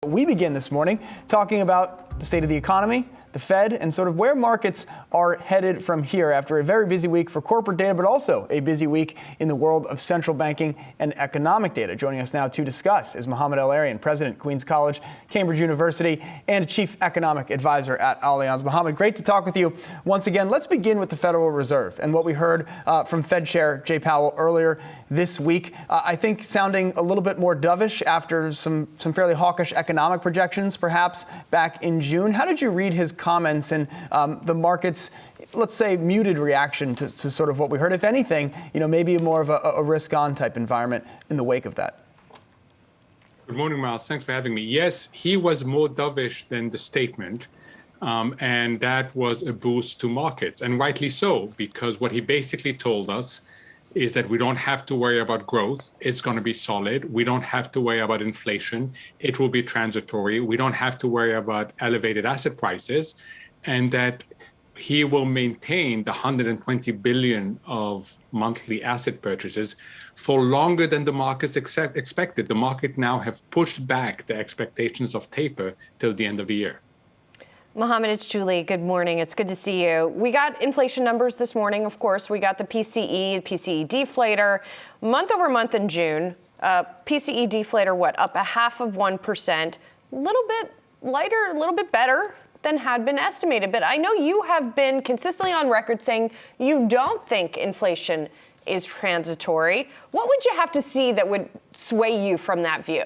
We begin this morning talking about the state of the economy, the Fed, and sort of where markets are headed from here after a very busy week for corporate data, but also a busy week in the world of central banking and economic data. Joining us now to discuss is Mohamed El-Erian, President, Queen's College, Cambridge University, and Chief Economic Adviser at Allianz. Mohamed, great to talk with you once again. Let's begin with the Federal Reserve and what we heard from Fed Chair Jay Powell earlier this week. I think sounding a little bit more dovish after some fairly hawkish economic projections, perhaps back in June. How did you read his comments and the market's, let's say, muted reaction to sort of what we heard? If anything, maybe more of a risk-on type environment in the wake of that. Good morning, Myles. Thanks for having me. Yes, he was more dovish than the statement, and that was a boost to markets, and rightly so, because what he basically told us is that we don't have to worry about growth. It's going to be solid. We don't have to worry about inflation. It will be transitory. We don't have to worry about elevated asset prices, and that he will maintain the 120 billion of monthly asset purchases for longer than the markets expected. The market now have pushed back the expectations of taper till the end of the year. Mohamed, it's Julie. Good morning. It's good to see you. We got inflation numbers this morning, of course. We got the PCE deflator month over month in June. PCE deflator, up 0.5%, a little bit lighter, a little bit better than had been estimated. But I know you have been consistently on record saying you don't think inflation is transitory. What would you have to see that would sway you from that view?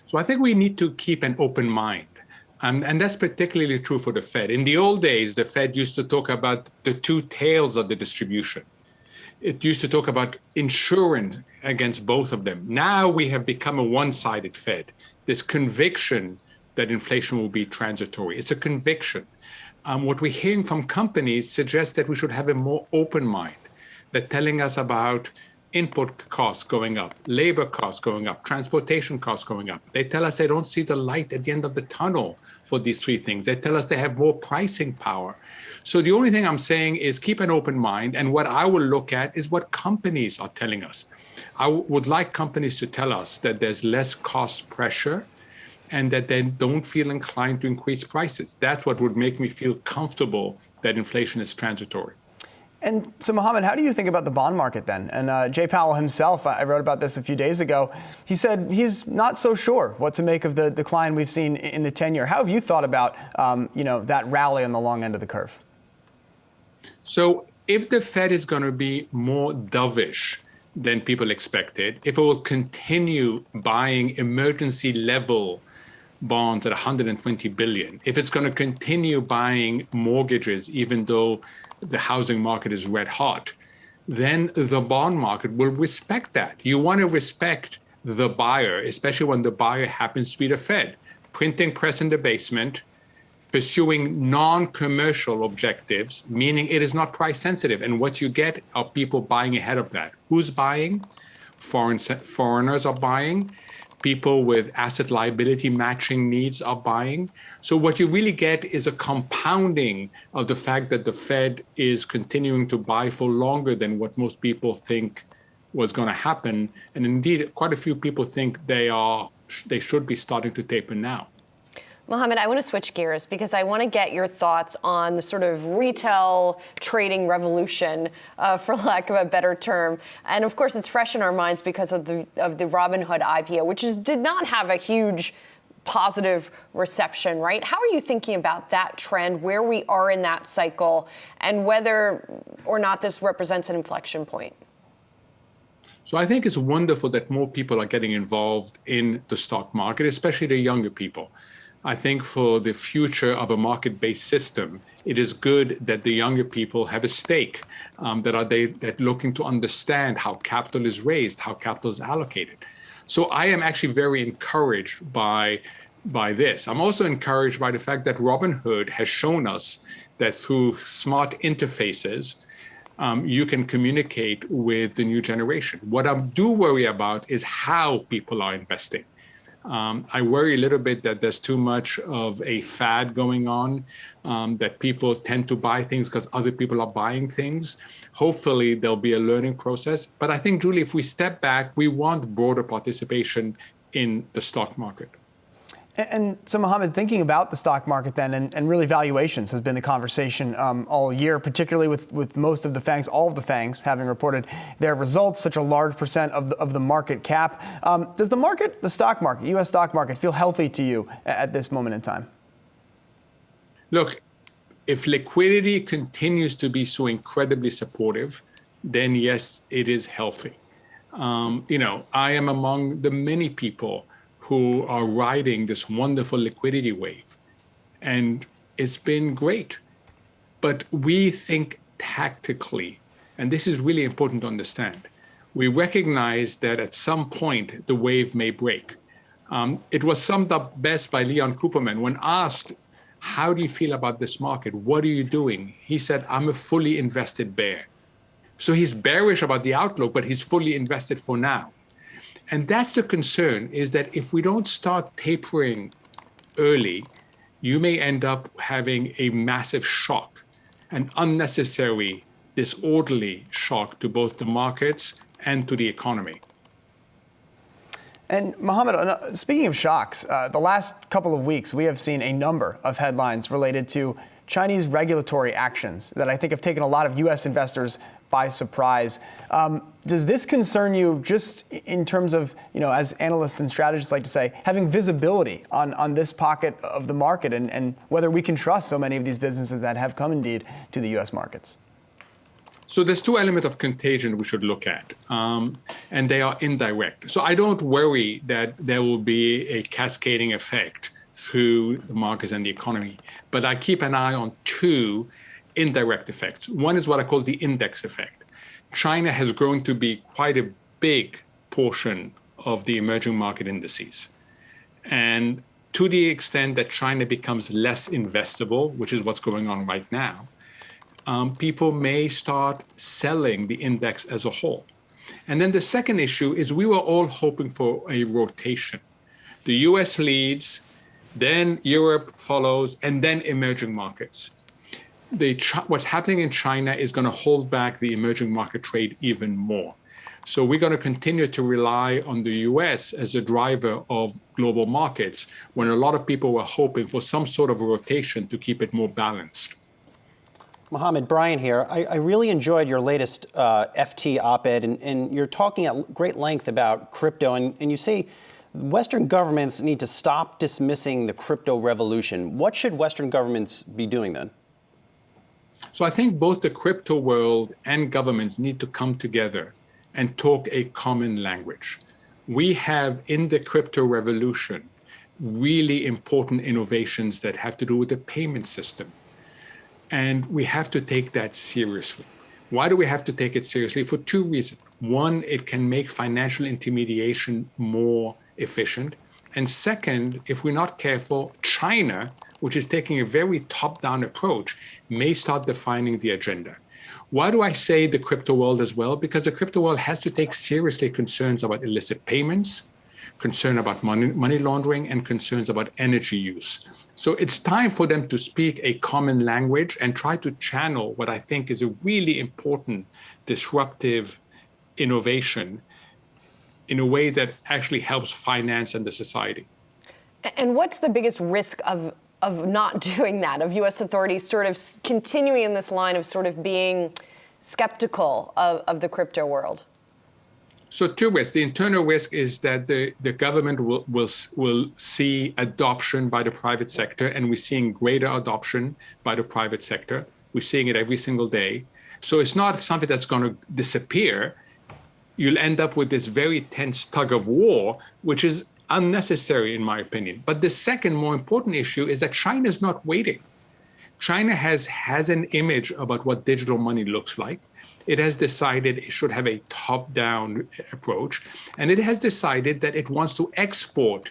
So I think we need to keep an open mind. And that's particularly true for the Fed. In the old days, the Fed used to talk about the two tails of the distribution. It used to talk about insurance against both of them. Now we have become a one-sided Fed. This conviction that inflation will be transitory. It's a conviction. What we're hearing from companies suggests that we should have a more open mind. They're telling us about input costs going up, labor costs going up, transportation costs going up. They tell us they don't see the light at the end of the tunnel for these three things. They tell us they have more pricing power. So the only thing I'm saying is keep an open mind. And what I will look at is what companies are telling us. I would like companies to tell us that there's less cost pressure and that they don't feel inclined to increase prices. That's what would make me feel comfortable that inflation is transitory. And so, Mohamed, how do you think about the bond market then? And Jay Powell himself, I wrote about this a few days ago. He said he's not so sure what to make of the decline we've seen in the 10-year. How have you thought about, that rally on the long end of the curve? So if the Fed is going to be more dovish than people expected, if it will continue buying emergency level bonds at 120 billion, if it's going to continue buying mortgages, even though the housing market is red hot, then the bond market will respect that. You want to respect the buyer, especially when the buyer happens to be the Fed, printing press in the basement, pursuing non-commercial objectives, meaning it is not price sensitive. And what you get are people buying ahead of that. Who's buying? Foreigners are buying. People with asset liability matching needs are buying. So what you really get is a compounding of the fact that the Fed is continuing to buy for longer than what most people think was going to happen. And indeed, quite a few people think they should be starting to taper now. Mohamed, I want to switch gears because I want to get your thoughts on the sort of retail trading revolution, for lack of a better term. And of course, it's fresh in our minds because of the Robinhood IPO, which did not have a huge positive reception, right? How are you thinking about that trend, where we are in that cycle, and whether or not this represents an inflection point? So I think it's wonderful that more people are getting involved in the stock market, especially the younger people. I think for the future of a market-based system, it is good that the younger people have a stake, that looking to understand how capital is raised, how capital is allocated. So I am actually very encouraged by this. I'm also encouraged by the fact that Robinhood has shown us that through smart interfaces, you can communicate with the new generation. What I do worry about is how people are investing. I worry a little bit that there's too much of a fad going on, that people tend to buy things because other people are buying things. Hopefully, there'll be a learning process. But I think, Julie, if we step back, we want broader participation in the stock market. And so, Mohamed, thinking about the stock market then, and really valuations has been the conversation all year, particularly with most of the FANGs, all of the FANGs having reported their results, such a large percent of the market cap. Does the stock market, U.S. stock market, feel healthy to you at this moment in time? Look, if liquidity continues to be so incredibly supportive, then yes, it is healthy. I am among the many people who are riding this wonderful liquidity wave. And it's been great. But we think tactically, and this is really important to understand. We recognize that at some point, the wave may break. It was summed up best by Leon Cooperman when asked, how do you feel about this market? What are you doing? He said, I'm a fully invested bear. So he's bearish about the outlook, but he's fully invested for now. And that's the concern, is that if we don't start tapering early, you may end up having a massive shock, an unnecessary, disorderly shock to both the markets and to the economy. And Mohamed, speaking of shocks, the last couple of weeks, we have seen a number of headlines related to Chinese regulatory actions that I think have taken a lot of U.S. investors by surprise. Does this concern you just in terms of, as analysts and strategists like to say, having visibility on this pocket of the market and whether we can trust so many of these businesses that have come indeed to the U.S. markets? So there's two elements of contagion we should look at, and they are indirect. So I don't worry that there will be a cascading effect through the markets and the economy, but I keep an eye on two indirect effects. One is what I call the index effect. China has grown to be quite a big portion of the emerging market indices. And to the extent that China becomes less investable, which is what's going on right now, people may start selling the index as a whole. And then the second issue is we were all hoping for a rotation. The US leads, then Europe follows, and then emerging markets. What's happening in China is going to hold back the emerging market trade even more. So we're going to continue to rely on the US as a driver of global markets when a lot of people were hoping for some sort of rotation to keep it more balanced. Mohamed, Brian here. I really enjoyed your latest FT op-ed, and you're talking at great length about crypto, and you say Western governments need to stop dismissing the crypto revolution. What should Western governments be doing then? So I think both the crypto world and governments need to come together and talk a common language. We have in the crypto revolution really important innovations that have to do with the payment system. And we have to take that seriously. Why do we have to take it seriously? For two reasons. One, it can make financial intermediation more efficient. And second, if we're not careful, China, which is taking a very top-down approach, may start defining the agenda. Why do I say the crypto world as well? Because the crypto world has to take seriously concerns about illicit payments, concern about money laundering, and concerns about energy use. So it's time for them to speak a common language and try to channel what I think is a really important disruptive innovation in a way that actually helps finance and the society. And what's the biggest risk of not doing that, of U.S. authorities sort of continuing in this line of sort of being skeptical of the crypto world? So two risks. The internal risk is that the government will see adoption by the private sector, and we're seeing greater adoption by the private sector. We're seeing it every single day. So it's not something that's going to disappear. You'll end up with this very tense tug of war, which is unnecessary in my opinion. But the second more important issue is that China is not waiting. China has an image about what digital money looks like. It has decided it should have a top-down approach, and it has decided that it wants to export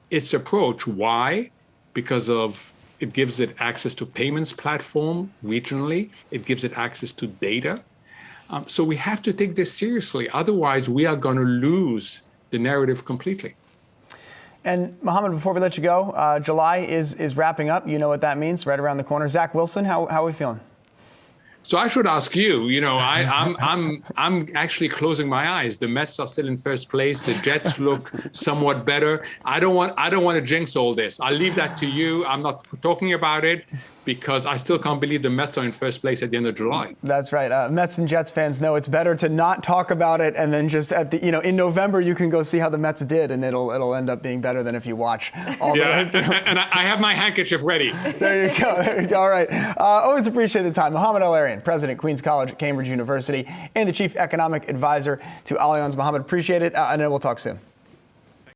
its approach. Why? Because it gives it access to payments platform regionally. It gives it access to data. So we have to take this seriously. Otherwise, we are going to lose the narrative completely. And Mohamed, before we let you go, July is wrapping up. You know what that means, right around the corner. Zach Wilson, how are we feeling? So I should ask you. I'm actually closing my eyes. The Mets are still in first place. The Jets look somewhat better. I don't want to jinx all this. I'll leave that to you. I'm not talking about it because I still can't believe the Mets are in first place at the end of July. That's right. Mets and Jets fans know it's better to not talk about it, and then just in November you can go see how the Mets did, and it'll end up being better than if you watch all the way through. And I have my handkerchief ready. There you go. There you go. All right. Always appreciate the time. Mohamed El-Erian, President, Queens College at Cambridge University, and the Chief Economic Advisor to Allianz. Mohamed, appreciate it, and then we'll talk soon.